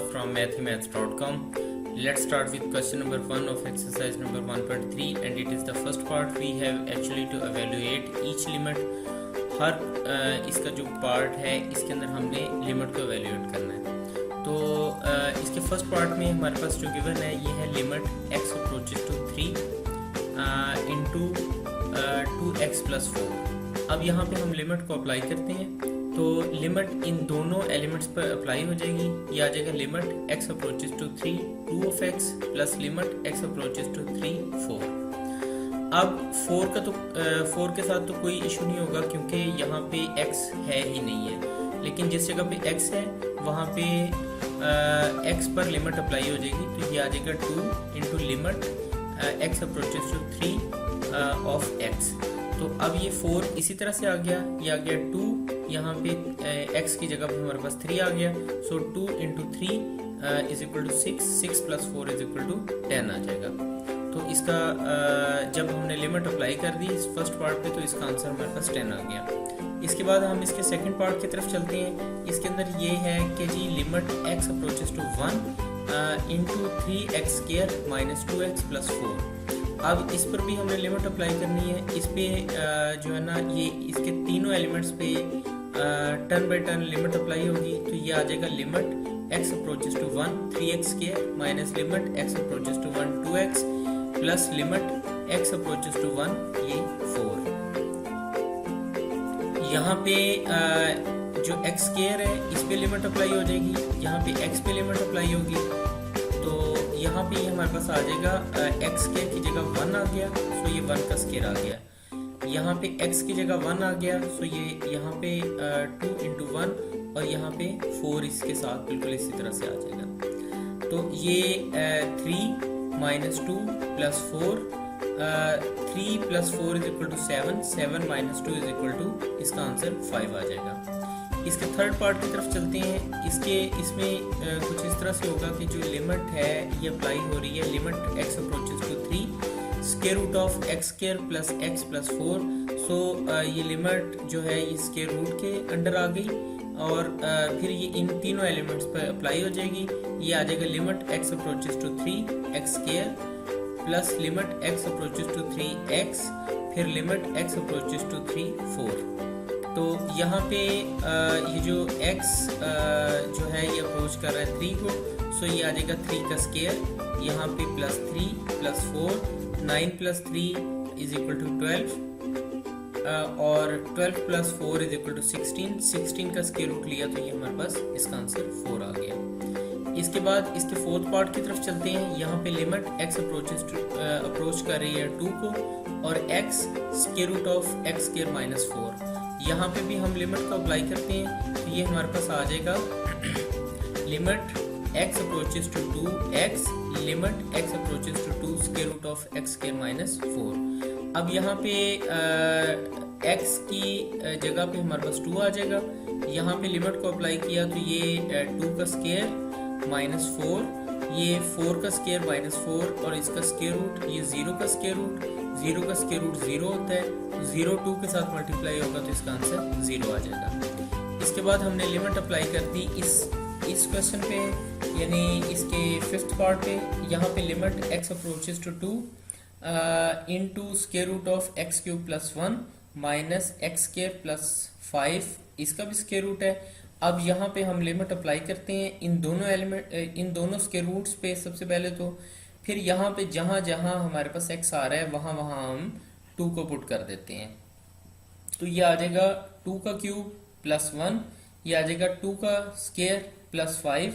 from mathemaths.com. Let's start with question number 1 of exercise number 1.3, and it is the first part. We have actually to evaluate each limit. हर इसका जो part है इसके अंदर हमने limit को evaluate करना है। तो इसके फर्स्ट पार्ट में हमारे पास जो गिवन है ये है limit x approaches to 3 into 2x plus 4। अब यहाँ पे हम लिमिट को अप्लाई करते हैं, तो लिमिट इन दोनों एलिमेंट्स पर अप्लाई हो जाएगी। ये आ जाएगा limit x approaches to 3 2 of x plus limit x approaches to 3 4। अब 4 के साथ तो कोई इशू नहीं होगा क्योंकि यहाँ पे x है ही नहीं है, लेकिन जिस जगह पे x है वहाँ पे x पर लिमिट अप्लाई हो जाएगी। तो ये आ जाएगा 2 into limit x approaches to 3 of x। तो अब ये 4 इसी तरह से आ गया, ये आ गया 2, यहाँ पे x की जगह पे हमारे पास 3 आ गया। So 2 into 3 is equal to 6 plus 4 is equal to 10 आ जाएगा। तो इसका जब हमने लिमिट अप्लाई कर दी इस फर्स्ट पार्ट पे, तो इसका आंसर हमारे पास 10 आ गया। इसके बाद हम इसके सेकंड पार्ट की तरफ चलते हैं। इसके अंदर ये है कि जी limit x approaches to 1 into 3x square minus 2x plus 4। अब इस पर भी हमने लिमिट अप्लाई करनी है। इस पे जो है ना ये इसके तीनों एलिमेंट्स पे turn by turn limit apply होगी। तो ये आ जाएगा limit x approaches to 1 3x square minus limit x approaches to 1 2x plus limit x approaches to 1 ये 4। यहाँ पे जो x स्क्वायर है इस पे लिमिट अप्लाई हो जाएगी, यहाँ पे x पे लिमिट अप्लाई होगी। तो यहाँ पे हमारे पास आ जाएगा x स्क्वायर की जगह 1 आ गया, सो ये 1 का स्क्वायर आ गया। यहाँ पे x की जगह 1 आ गया, सो ये यहाँ पे 2 इंटू 1 और यहाँ पे 4 इसके साथ बिल्कुल इसी तरह से आ जाएगा। तो ये 3 minus 2 plus 4 3 plus 4 is equal to 7 minus 2 is equal to इसका आंसर 5 आ जाएगा। इसके थर्ड पार्ट की तरफ चलते हैं। इसमें कुछ इस तरह से होगा कि जो लिमिट है ये अप्लाई हो रही है limit x approaches to 3 square root of x square plus x plus 4। So ये लिमिट जो है ये स्क्वायर रूट के अंडर आ गई और फिर ये इन तीनों एलिमेंट्स पर अप्लाई हो जाएगी। ये आ जाएगा limit x approaches to 3 x square plus limit x approaches to 3x फिर लिमिट x अप्रोचेस टू 3 4। तो यहाँ पे ये जो x जो है ये अप्रोच कर रहा है 3 को, सो ये आ जाएगा 3 का स्क्वायर, यहाँ पे plus 3 plus 4 9 plus 3 is equal to 12 और 12 प्लस 4 इज इक्वल टू 16 का स्क्वायर रूट लिया तो ये हमारे पास इसका आंसर 4 आ गया। इसके बाद इसके फोर्थ पार्ट की तरफ चलते हैं। यहाँ पे लिमिट x अप्रोच कर रही है 2 को और x square root of x square minus 4। यहाँ पे भी हम लिमिट को अप्लाई करते हैं, तो ये हमारे पास आ जाएगा limit x approaches to 2x limit x approaches to 2 square root of x square minus 4। अब यहाँ पे x की जगह पे हमारे पास 2 आ जाएगा। यहाँ पे लिमिट को अप्लाई किया तो ये 2 का स्क्वायर माइनस 4, ये 4 का स्क्वायर माइनस 4 और इसका स्क्वायर रूट ये 0 का स्क्वायर रूट, 0 का स्क्वायर रूट 0 होता है, 0 2 के साथ मल्टीप्लाई होगा तो इसका आंसर 0 आ जाएगा। इसके बाद हमने लिमिट अप्लाई कर दी इस क्वेश्चन पे, यानी इसके फिफ्थ पार्ट पे। यहाँ पे limit x approaches to 2 into square root of x cube plus 1 minus x square plus 5 इसका भी स्क्वायर रूट है। अब यहाँ पे हम लिमिट अप्लाई करते हैं इन दोनों स्क्वायर रूट्स पे सबसे पहले तो, फिर यहाँ पे जहाँ जहाँ हमारे पास x आ रहा है वहाँ वहाँ हम 2 को पुट कर देते हैं। तो ये आ जाएगा 2 का क्यूब प्लस 1, ये आ जाएगा 2 का स्क्वायर प्लस 5,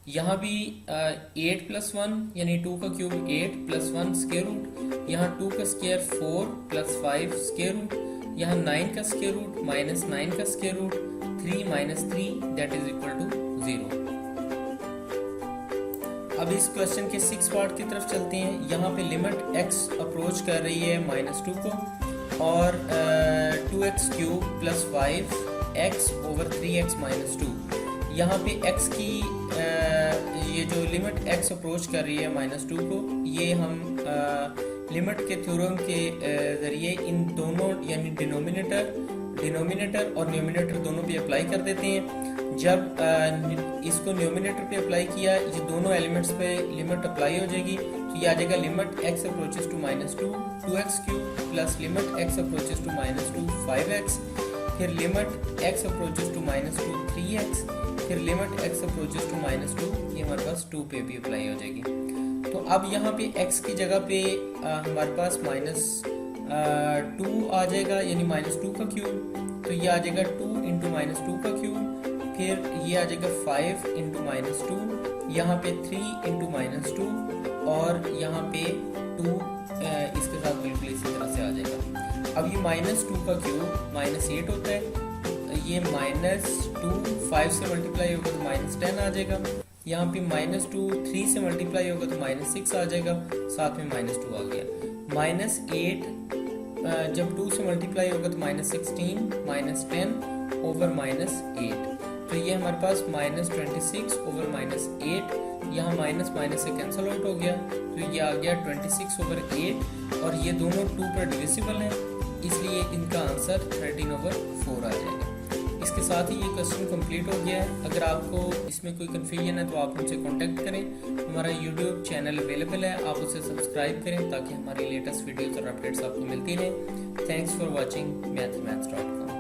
यहाँ भी 8 प्लस 1 यानी 2 का क्यूब 8 प्लस 1 स्क्वायर रूट, यहाँ 2 का स्क्वायर 4 प्लस 5 स्क्वायर रूट, यहाँ 9 का स्क्वायर रूट माइनस 9 का square root 3 minus 3 that is equal to 0। अब इस क्वेश्चन के 6 पार्ट की तरफ चलते हैं। यहाँ पे लिमिट x अप्रोच कर रही है माइनस 2 को और 2x cube plus 5x over 3x minus 2। यहाँ पे x की ये जो लिमिट x अप्रोच कर रही है माइनस 2 को, ये हम लिमिट के थ्योरम के जरिए इन दोनों यानी डिनोमिनेटर और न्यूमिनेटर दोनों पे अप्लाई कर देते हैं। जब इसको न्यूमिनेटर पे अप्लाई किया, ये दोनों एलिमेंट्स पे लिमिट अप्लाई हो जाएगी, तो ये आ जाएगा limit x approaches to -2 2x³ plus limit x approaches to -2 5x, फिर limit x approaches to -2 3x, फिर लिमिट x अप्रोचेस टू -2, ये हमारे पास 2 पे भी अप्लाई हो जाएगी। तो अब यहाँ पे x की जगह पे हमारे पास -2 आ जाएगा, यानी -2 का क्यूब, तो ये आ जाएगा 2 इंटू -2 का क्यूब, फिर ये आ जाएगा 5 इंटू -2, यहाँ पे 3 इंटू -2 और यहाँ पे 2 इसके साथ बिल्कुल इसी तरह से आ जाएगा। अब ये -2 का क्यूब -8 होता है, ये -2 5 से मल्टीप्लाई होगा तो -10 आ जाएगा, यहाँ पे -2 3 से मल्टीप्लाई होगा तो -6 आ जाएगा, साथ में -2 आ गया। -8 जब 2 से मल्टीप्लाई होगा तो -16 -10 ओवर -8, तो ये हमारे पास -26 ओवर -8, यहाँ माइनस माइनस से कैंसिल आउट हो गया, तो ये आ गया 26 ओवर 8 और ये दोनों 2 पर डिविजिबल हैं, इसलिए इनका आंसर 13 ओवर 4 आ जाएगा। इसके साथ ही ये क्वेश्चन कंप्लीट हो गया है। अगर आपको इसमें कोई कन्फ्यूजन है तो आप हमसे कांटेक्ट करें। हमारा यूट्यूब चैनल अवेलेबल है, आप उसे सब्सक्राइब करें ताकि हमारी लेटेस्ट वीडियोस और अपडेट्स आपको मिलती रहें। Thanks for watching mathemaths.com।